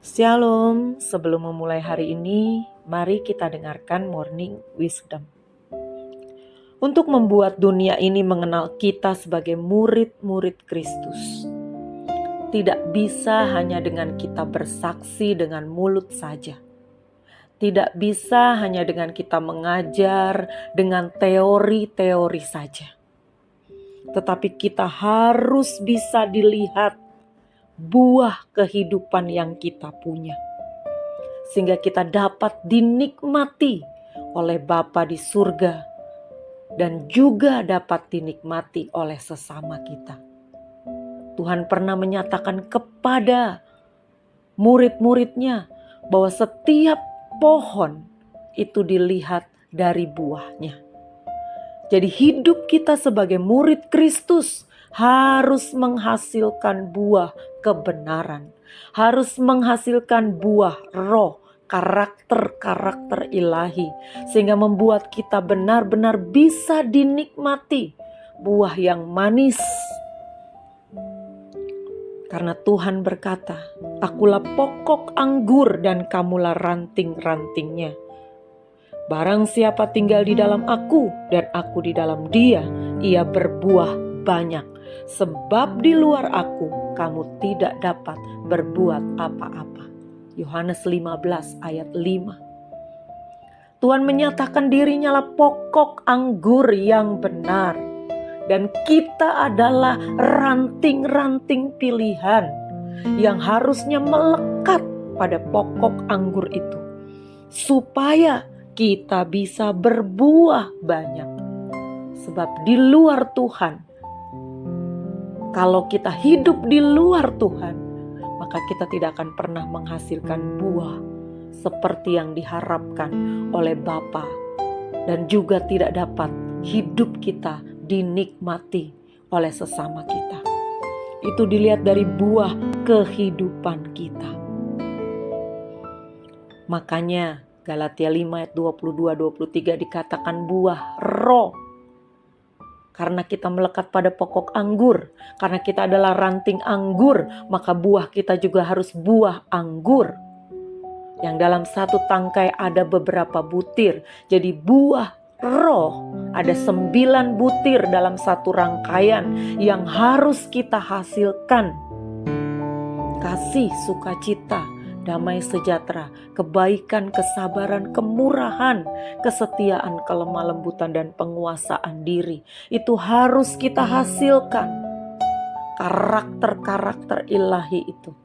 Shalom, sebelum memulai hari ini, mari kita dengarkan Morning Wisdom. Untuk membuat dunia ini mengenal kita sebagai murid-murid Kristus, tidak bisa hanya dengan kita bersaksi dengan mulut saja. Tidak bisa hanya dengan kita mengajar dengan teori-teori saja. Tetapi kita harus bisa dilihat buah kehidupan yang kita punya, sehingga kita dapat dinikmati oleh Bapa di surga dan juga dapat dinikmati oleh sesama kita. Tuhan pernah menyatakan kepada murid-muridnya bahwa setiap pohon itu dilihat dari buahnya. Jadi hidup kita sebagai murid Kristus harus menghasilkan buah kebenaran, harus menghasilkan buah roh, karakter-karakter ilahi, sehingga membuat kita benar-benar bisa dinikmati buah yang manis. Karena Tuhan berkata, "Akulah pokok anggur dan kamulah ranting-rantingnya. Barang siapa tinggal di dalam aku dan aku di dalam dia, ia berbuah banyak. Sebab di luar aku, kamu tidak dapat berbuat apa-apa." Yohanes 15 ayat 5. Tuhan menyatakan dirinya lah pokok anggur yang benar. Dan kita adalah ranting-ranting pilihan yang harusnya melekat pada pokok anggur itu. Supaya kita bisa berbuah banyak. Sebab di luar Tuhan, kalau kita hidup di luar Tuhan, maka kita tidak akan pernah menghasilkan buah seperti yang diharapkan oleh Bapa, dan juga tidak dapat hidup kita dinikmati oleh sesama kita. Itu dilihat dari buah kehidupan kita. Makanya Galatia 5 ayat 22-23 dikatakan buah roh. Karena kita melekat pada pokok anggur, karena kita adalah ranting anggur, maka buah kita juga harus buah anggur. Yang dalam satu tangkai ada beberapa butir. Jadi buah roh ada 9 butir dalam satu rangkaian yang harus kita hasilkan. Kasih, sukacita, damai sejahtera, kebaikan, kesabaran, kemurahan, kesetiaan, kelemah lembutan, dan penguasaan diri. Itu harus kita hasilkan. Karakter-karakter ilahi itu.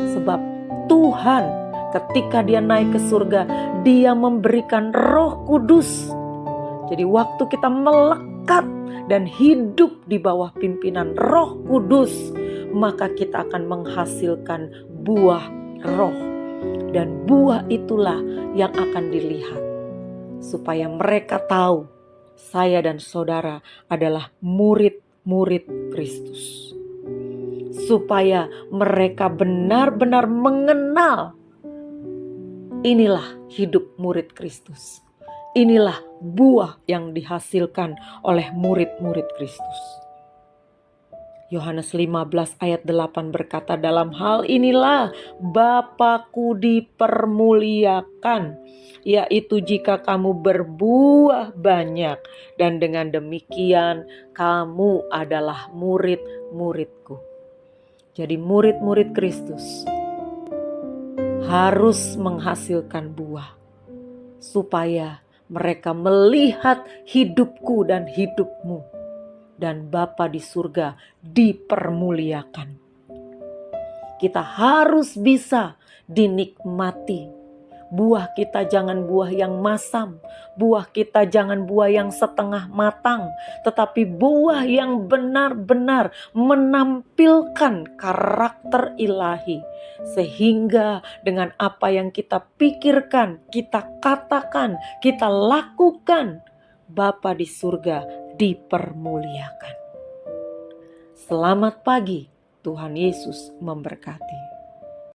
Sebab Tuhan ketika dia naik ke surga, dia memberikan Roh Kudus. Jadi waktu kita melekat dan hidup di bawah pimpinan Roh Kudus, maka kita akan menghasilkan buah roh. Dan buah itulah yang akan dilihat. Supaya mereka tahu saya dan saudara adalah murid-murid Kristus. Supaya mereka benar-benar mengenal inilah hidup murid Kristus. Inilah buah yang dihasilkan oleh murid-murid Kristus. Yohanes 15 ayat 8 berkata, "Dalam hal inilah Bapa-Ku dipermuliakan, yaitu jika kamu berbuah banyak, dan dengan demikian kamu adalah murid-murid-Ku." Jadi murid-murid Kristus harus menghasilkan buah, supaya mereka melihat hidupku dan hidupmu, dan Bapa di surga dipermuliakan. Kita harus bisa dinikmati. Buah kita jangan buah yang masam, buah kita jangan buah yang setengah matang, tetapi buah yang benar-benar menampilkan karakter ilahi. Sehingga dengan apa yang kita pikirkan, kita katakan, kita lakukan, Bapa di surga dipermuliakan. Selamat pagi, Tuhan Yesus memberkati.